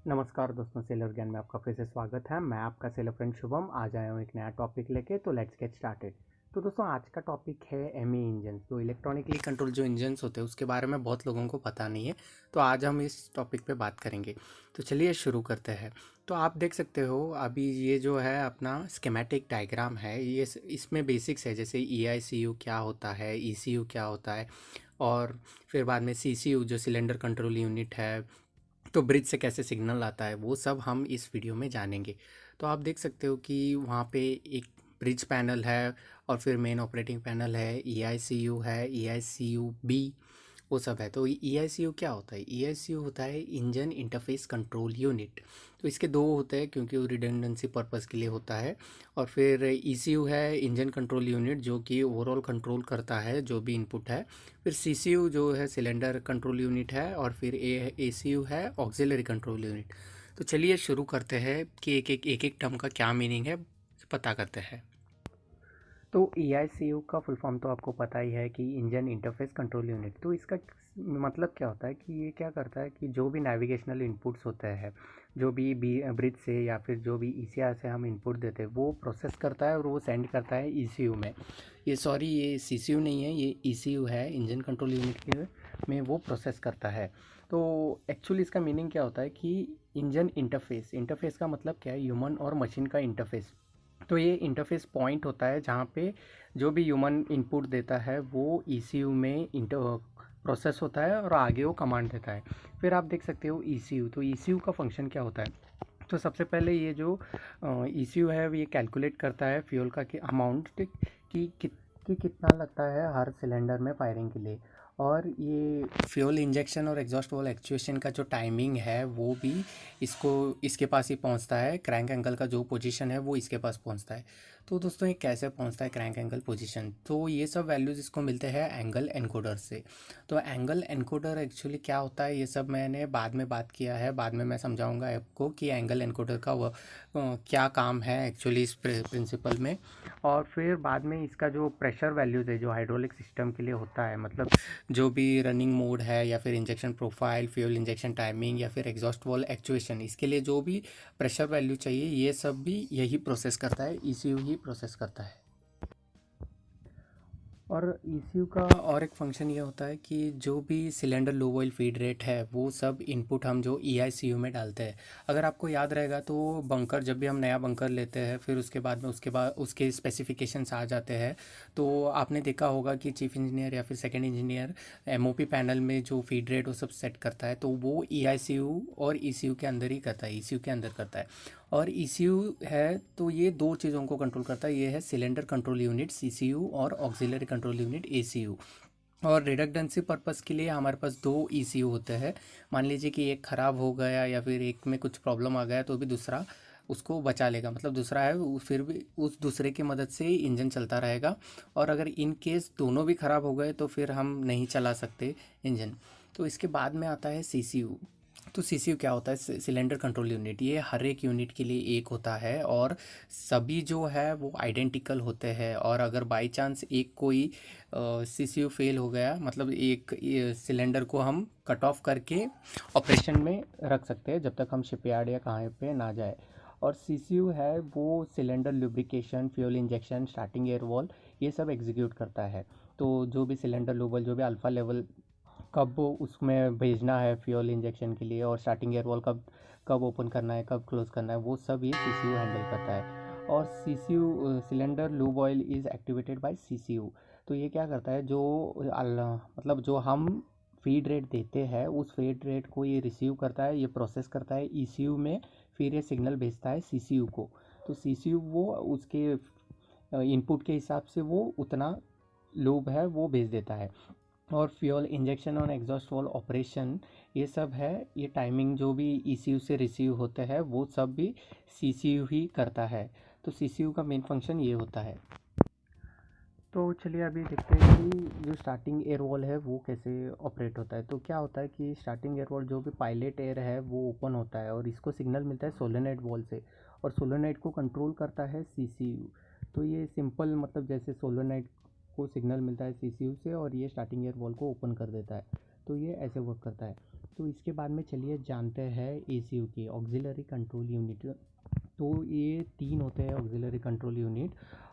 नमस्कार दोस्तों, सेलर ज्ञान में आपका फिर से स्वागत है। मैं आपका सेलर फ्रेंड शुभम आज आया हूँ एक नया टॉपिक लेके। तो लेट्स गेट स्टार्टेड। तो दोस्तों आज का टॉपिक है एमई इंजन। तो इलेक्ट्रॉनिकली कंट्रोल जो इंजन्स होते हैं उसके बारे में बहुत लोगों को पता नहीं है, तो आज हम इस टॉपिक पे बात करेंगे। तो चलिए शुरू करते हैं। तो आप देख सकते हो अभी ये जो है अपना स्कीमेटिक डायग्राम है, ये इसमें बेसिक्स है, जैसे EICU क्या होता है, ECU क्या होता है, और फिर बाद में CCU जो सिलेंडर कंट्रोल यूनिट है, तो ब्रिज से कैसे सिग्नल आता है, वो सब हम इस वीडियो में जानेंगे। तो आप देख सकते हो कि वहाँ पे एक ब्रिज पैनल है, और फिर मेन ऑपरेटिंग पैनल है, EICU है, EICU-B, वो सब है। तो EICU क्या होता है? EICU होता है इंजन इंटरफेस कंट्रोल यूनिट। तो इसके दो होते हैं क्योंकि वो रिडंडेंसी पर्पज़ के लिए होता है। और फिर ECU है इंजन कंट्रोल यूनिट, जो कि ओवरऑल कंट्रोल करता है जो भी इनपुट है। फिर CCU जो है सिलेंडर कंट्रोल यूनिट है, और फिर ACU है ऑक्सिलरी कंट्रोल यूनिट। तो चलिए शुरू करते हैं कि एक एक टर्म का क्या मीनिंग है पता करते हैं। तो EICU का फुल फॉर्म तो आपको पता ही है कि इंजन इंटरफेस कंट्रोल यूनिट। तो इसका मतलब क्या होता है कि ये क्या करता है कि जो भी नेविगेशनल इनपुट्स होते हैं, जो भी ब्रिज से या फिर जो भी ECR से हम इनपुट देते हैं, वो प्रोसेस करता है और वो सेंड करता है ECU में। ये CCU नहीं है, ये ECU है, इंजन कंट्रोल यूनिट के में वो प्रोसेस करता है। तो एक्चुअली इसका मीनिंग क्या होता है कि इंजन इंटरफेस, इंटरफेस का मतलब क्या है, ह्यूमन और मशीन का इंटरफेस। तो ये इंटरफेस पॉइंट होता है जहाँ पे जो भी ह्यूमन इनपुट देता है वो ECU में इंटर प्रोसेस होता है और आगे वो कमांड देता है। फिर आप देख सकते हो ECU। तो ECU का फंक्शन क्या होता है? तो सबसे पहले ये जो ECU है ये कैलकुलेट करता है फ्यूल का कि अमाउंट कि कितना लगता है हर सिलेंडर में फायरिंग के लिए। और ये फ्यूल इंजेक्शन और एग्जॉस्ट वॉल्व एक्चुएशन का जो टाइमिंग है वो भी इसके पास ही पहुंचता है। क्रैंक एंगल का जो पोजीशन है वो इसके पास पहुंचता है। तो दोस्तों ये कैसे पहुंचता है क्रैंक एंगल पोजीशन? तो ये सब वैल्यूज़ इसको मिलते हैं एंगल एनकोडर से। तो एंगल एनकोडर एक्चुअली क्या होता है ये सब मैंने बाद में बात किया है, बाद में मैं समझाऊंगा आपको कि एंगल एनकोडर का वो क्या काम है एक्चुअली इस प्रिंसिपल में। और फिर बाद में इसका जो प्रेशर वैल्यूज़ है जो हाइड्रोलिक सिस्टम के लिए होता है, मतलब जो भी रनिंग मोड है या फिर injection profile, fuel injection timing या फिर एग्जॉस्ट वॉल्व एक्चुएशन, इसके लिए जो भी प्रेशर वैल्यू चाहिए ये सब भी यही प्रोसेस करता है, ECU ही प्रोसेस करता है। और ECU का और एक फंक्शन ये होता है कि जो भी सिलेंडर लो ऑयल फीड रेट है वो सब इनपुट हम जो EICU में डालते हैं। अगर आपको याद रहेगा तो बंकर, जब भी हम नया बंकर लेते हैं फिर उसके बाद उसके स्पेसिफिकेशंस आ जाते हैं। तो आपने देखा होगा कि चीफ इंजीनियर या फिर सेकंड इंजीनियर MOP पैनल में जो फीड रेट वो सब सेट करता है, तो वो EICU और ECU के अंदर ही करता है, ECU के अंदर करता है। और ECU है तो ये दो चीज़ों को कंट्रोल करता है, ये है सिलेंडर कंट्रोल यूनिट CCU और ऑक्सिलरी कंट्रोल यूनिट ACU। और रिडक्टेंसी पर्पस के लिए हमारे पास दो ECU होते हैं। मान लीजिए कि एक ख़राब हो गया या फिर एक में कुछ प्रॉब्लम आ गया तो भी दूसरा उसको बचा लेगा, मतलब दूसरा है फिर भी उस दूसरे की मदद से ही इंजन चलता रहेगा। और अगर इन केस दोनों भी ख़राब हो गए तो फिर हम नहीं चला सकते इंजन। तो इसके बाद में आता है CCU। तो CCU क्या होता है? Cylinder control unit. ये हर एक यूनिट के लिए एक होता है और सभी जो है वो आइडेंटिकल होते हैं। और अगर बाई चांस एक कोई CCU फेल हो गया, मतलब एक सिलेंडर को हम कट ऑफ करके ऑपरेशन में रख सकते हैं जब तक हम शिपयार्ड या कहाँ पे ना जाए। और CCU है वो cylinder lubrication, fuel injection, starting air wall, ये सब एग्जीक्यूट करता है। तो जो भी सिलेंडर लेवल, जो भी अल्फ़ा लेवल कब उसमें भेजना है फ्यूल इंजेक्शन के लिए, और स्टार्टिंग एयर वॉल कब कब ओपन करना है, कब क्लोज करना है, वो सब ये CCU हैंडल करता है। और CCU cylinder lube oil is activated by CCU। तो ये क्या करता है, जो मतलब जो हम फीड रेट देते हैं उस फीड रेट को ये रिसीव करता है, ये प्रोसेस करता है ECU में, फिर ये सिग्नल भेजता है CCU को। तो CCU वो उसके इनपुट के हिसाब से वो उतना लूब है वो भेज देता है। और फ्यूल इंजेक्शन और एग्जॉस्ट वॉल्व ऑपरेशन, ये सब है, ये टाइमिंग जो भी ECU से रिसीव होते हैं वो सब भी CCU ही करता है। तो CCU का मेन फंक्शन ये होता है। तो चलिए अभी देखते हैं कि जो स्टार्टिंग एयर वॉल है वो कैसे ऑपरेट होता है। तो क्या होता है कि स्टार्टिंग एयर वॉल जो भी पायलट एयर है वो ओपन होता है और इसको सिग्नल मिलता है सोलेनोइड वॉल से, और सोलेनोइड को कंट्रोल करता है CCU। तो ये सिंपल, मतलब जैसे सोलेनोइड को सिग्नल मिलता है CCU से और ये स्टार्टिंग एयर वॉल को ओपन कर देता है, तो ये ऐसे वर्क करता है। तो इसके बाद में चलिए जानते हैं एसीयू की, ऑक्सिलरी कंट्रोल यूनिट। तो ये 3 होते हैं ऑक्सिलरी कंट्रोल यूनिट,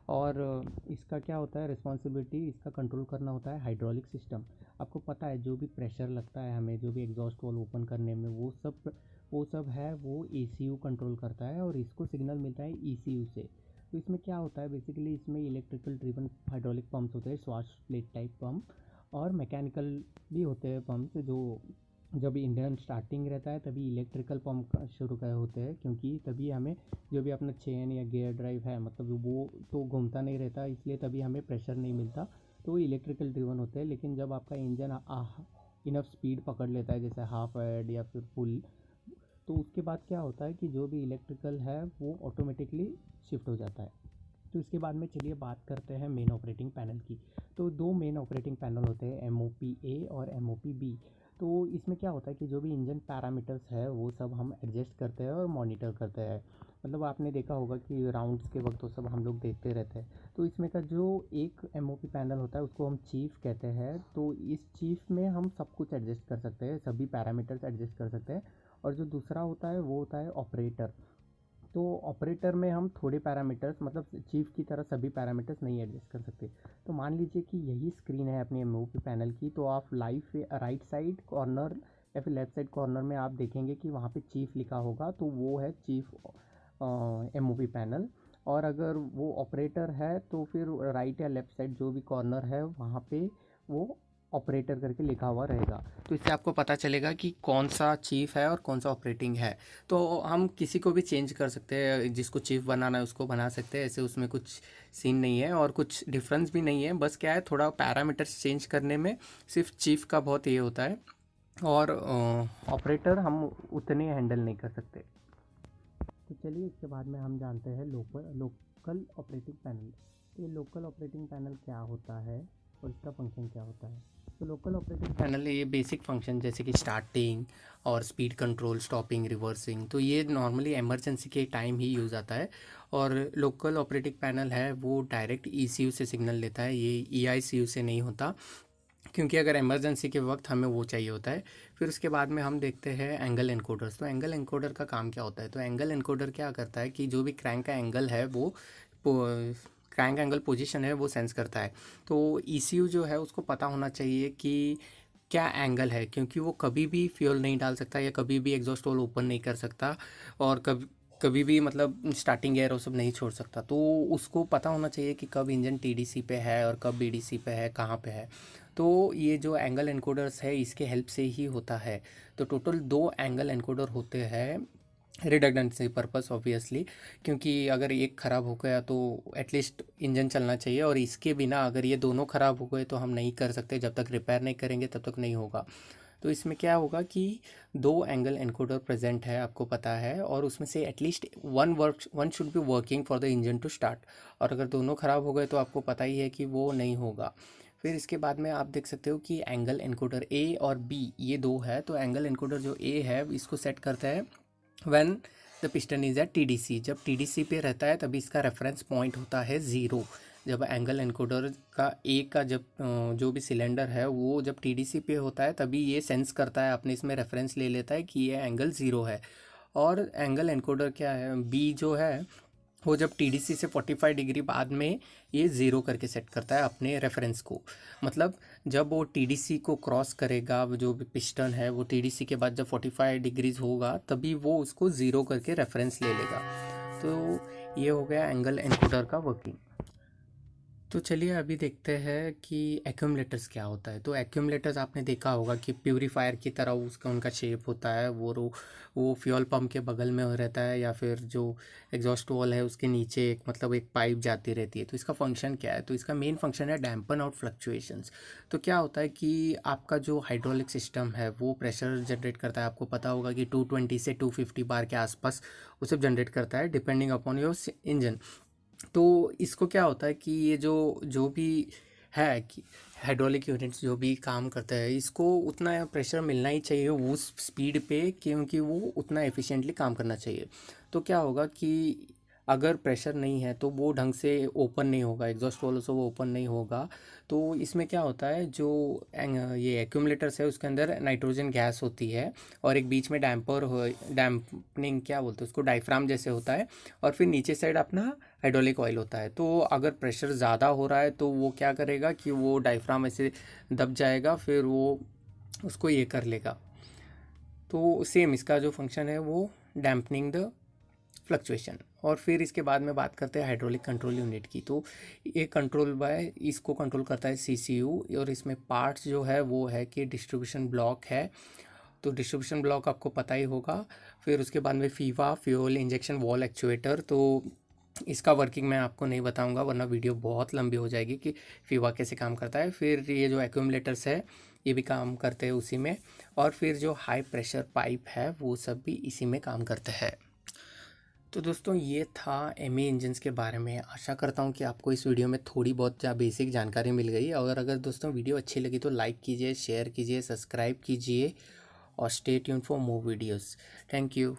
और इसका क्या होता है रिस्पॉन्सिबिलिटी, इसका कंट्रोल करना होता है हाइड्रोलिक सिस्टम। आपको पता है जो भी प्रेशर लगता है हमें, जो भी एग्जॉस्ट वाल्व ओपन करने में, वो सब है वो एसीयू कंट्रोल करता है, और इसको सिग्नल मिलता है ईसीयू से। तो इसमें क्या होता है बेसिकली, इसमें इलेक्ट्रिकल ड्रिवन हाइड्रोलिक पंप्स होते हैं, स्वाश प्लेट टाइप पंप, और मैकेनिकल भी होते हैं पंप्स। जो जब इंजन स्टार्टिंग रहता है तभी इलेक्ट्रिकल पंप शुरू कर होते हैं, क्योंकि तभी हमें जो भी अपना चेन या गियर ड्राइव है, मतलब वो तो घूमता नहीं रहता, इसलिए तभी हमें प्रेशर नहीं मिलता, तो वो इलेक्ट्रिकल ड्रिवन होते हैं। लेकिन जब आपका इंजन इनफ स्पीड पकड़ लेता है, जैसे हाफ एड या फिर फुल, तो उसके बाद क्या होता है कि जो भी इलेक्ट्रिकल है वो ऑटोमेटिकली शिफ्ट हो जाता है। तो इसके बाद में चलिए बात करते हैं मेन ऑपरेटिंग पैनल की। तो 2 मेन ऑपरेटिंग पैनल होते हैं, एमओपी ए और एमओपी बी। तो इसमें क्या होता है कि जो भी इंजन पैरामीटर्स है वो सब हम एडजस्ट करते हैं और मॉनिटर करते हैं। मतलब आपने देखा होगा कि राउंड्स के वक्त तो सब हम लोग देखते रहते हैं। तो इसमें का जो एक एमओपी पैनल होता है उसको हम चीफ कहते हैं। तो इस चीफ में हम सब कुछ एडजस्ट कर सकते हैं, सभी पैरामीटर्स एडजस्ट कर सकते हैं। और जो दूसरा होता है वो होता है ऑपरेटर। तो ऑपरेटर में हम थोड़े पैरामीटर्स, मतलब चीफ की तरह सभी पैरामीटर्स नहीं एडजस्ट कर सकते। तो मान लीजिए कि यही स्क्रीन है अपनी एमओपी पैनल की, तो आप लाइव राइट साइड कॉर्नर या फिर लेफ्ट साइड कॉर्नर में आप देखेंगे कि वहाँ पे चीफ लिखा होगा, तो वो है चीफ एमओपी पैनल। और अगर वो ऑपरेटर है तो फिर राइट या लेफ्ट साइड जो भी कॉर्नर है वहाँ पे वो ऑपरेटर करके लिखा हुआ रहेगा। तो इससे आपको पता चलेगा कि कौन सा चीफ है और कौन सा ऑपरेटिंग है। तो हम किसी को भी चेंज कर सकते हैं, जिसको चीफ बनाना है उसको बना सकते हैं, ऐसे उसमें कुछ सीन नहीं है और कुछ डिफरेंस भी नहीं है। बस क्या है, थोड़ा पैरामीटर्स चेंज करने में सिर्फ चीफ का बहुत ये होता है, और ऑपरेटर हम उतने हैंडल नहीं कर सकते। तो चलिए इसके बाद में हम जानते हैं लोकल ऑपरेटिंग पैनल। तो ये लोकल ऑपरेटिंग पैनल क्या होता है और इसका फंक्शन क्या होता है। तो लोकल ऑपरेटिंग पैनल ये बेसिक फंक्शन जैसे कि स्टार्टिंग और स्पीड कंट्रोल, स्टॉपिंग, रिवर्सिंग, तो ये नॉर्मली इमरजेंसी के टाइम ही यूज़ आता है। और लोकल ऑपरेटिंग पैनल है वो डायरेक्ट ईसीयू से सिग्नल लेता है, ये ईआईसीयू से नहीं होता, क्योंकि अगर इमरजेंसी के वक्त हमें वो चाहिए होता है। फिर उसके बाद में हम देखते हैं एंगल एनकोडर्स। तो एंगल एनकोडर का काम क्या होता है, तो एंगल एनकोडर क्या करता है कि जो भी क्रैंक का एंगल है वो क्रैंक एंगल पोजीशन है वो सेंस करता है। तो ईसीयू जो है उसको पता होना चाहिए कि क्या एंगल है, क्योंकि वो कभी भी फ्यूल नहीं डाल सकता या कभी भी एग्जॉस्ट होल ओपन नहीं कर सकता, और कभी कभी भी मतलब स्टार्टिंग गियर वो सब नहीं छोड़ सकता। तो उसको पता होना चाहिए कि कब इंजन टीडीसी पे है और कब बीडीसी पे है, कहाँ पे है। तो ये जो एंगल एनकोडर्स है इसके हेल्प से ही होता है। तो टोटल 2 एंगल एनकोडर होते हैं, रिडंडेंसी पर्पस ऑब्वियसली, क्योंकि अगर एक ख़राब हो गया तो एटलीस्ट इंजन चलना चाहिए, और इसके बिना अगर ये दोनों ख़राब हो गए तो हम नहीं कर सकते, जब तक रिपेयर नहीं करेंगे तब तक नहीं होगा। तो इसमें क्या होगा कि 2 एंगल एनकोडर प्रेजेंट है, आपको पता है, और उसमें से at least one should be working for the engine to start. और अगर दोनों ख़राब हो गए तो आपको पता ही है कि वो नहीं होगा। फिर इसके बाद में आप देख सकते हो कि एंगल एनकोडर ए और बी ये 2 है। तो एंगल एनकोडर जो ए है इसको सेट करता है when the piston is at TDC. जब टीडीसी पे रहता है तभी इसका रेफरेंस पॉइंट होता है 0। जब एंगल एनकोडर का ए का जब जो भी सिलेंडर है वो जब टीडीसी पे होता है तभी ये सेंस करता है, अपने इसमें रेफरेंस ले लेता है कि ये एंगल 0 है। और एंगल एनकोडर क्या है, बी जो है वो जब टीडीसी से 45 डिग्री बाद में ये 0 करके सेट करता है अपने रेफरेंस को। मतलब जब वो टीडीसी को क्रॉस करेगा, जो भी पिस्टन है वो टीडीसी के बाद जब 45 डिग्रीज होगा तभी वो उसको 0 करके रेफरेंस ले लेगा। तो ये हो गया एंगल एनकोडर का वर्किंग। तो चलिए अभी देखते हैं कि एक्यूमुलेटर्स क्या होता है। तो एक्यूमुलेटर्स आपने देखा होगा कि प्यूरीफायर की तरह उसका उनका शेप होता है, वो फ्यूल पंप के बगल में रहता है, या फिर जो एग्जॉस्ट वॉल है उसके नीचे एक मतलब एक पाइप जाती रहती है। तो इसका फंक्शन क्या है, तो इसका मेन फंक्शन है डैम्पन आउट फ्लक्चुएशंस। तो क्या होता है कि आपका जो हाइड्रोलिक सिस्टम है वो प्रेशर जनरेट करता है, आपको पता होगा कि 220 से 250 बार के आसपास उसे जनरेट करता है डिपेंडिंग अपॉन योर इंजन। तो इसको क्या होता है कि ये जो जो भी है कि हाइड्रोलिक यूनिट्स जो भी काम करते हैं इसको उतना प्रेशर मिलना ही चाहिए उस स्पीड पे, क्योंकि वो उतना एफिशिएंटली काम करना चाहिए। तो क्या होगा कि अगर प्रेशर नहीं है तो वो ढंग से ओपन नहीं होगा, एग्जॉस्ट वाल्व से वो ओपन नहीं होगा। तो इसमें क्या होता है, जो ये एक्यूमुलेटर्स है उसके अंदर नाइट्रोजन गैस होती है और एक बीच में डैम्पर हो, डैम्पनिंग क्या बोलते हैं उसको, डायफ्राम जैसे होता है, और फिर नीचे साइड अपना हाइड्रोलिक ऑयल होता है। तो अगर प्रेशर ज़्यादा हो रहा है तो वो क्या करेगा कि वो डायफ्राम ऐसे दब जाएगा, फिर वो उसको ये कर लेगा। तो सेम इसका जो फंक्शन है वो डैम्पनिंग द फ्लक्चुएशन। और फिर इसके बाद में बात करते हैं हाइड्रोलिक कंट्रोल यूनिट की। तो ये कंट्रोल बाय, इसको कंट्रोल करता है सीसीयू, और इसमें पार्ट्स जो है वो है कि डिस्ट्रीब्यूशन ब्लॉक है, तो डिस्ट्रीब्यूशन ब्लॉक आपको पता ही होगा। फिर उसके बाद में Fever, fuel injection wall actuator, तो इसका वर्किंग मैं आपको नहीं बताऊंगा वरना वीडियो बहुत लंबी हो जाएगी कि फीवा कैसे काम करता है। फिर ये जो एक्यूमुलेटर्स है ये भी काम करते हैं उसी में, और फिर जो हाई प्रेशर पाइप है वो सब भी इसी में काम करते हैं। तो दोस्तों ये था एमई इंजन्स के बारे में। आशा करता हूँ कि आपको इस वीडियो में थोड़ी बहुत बेसिक जानकारी मिल गई। और अगर दोस्तों वीडियो अच्छी लगी तो लाइक कीजिए, शेयर कीजिए, सब्सक्राइब कीजिए और stay tuned for more videos. Thank you.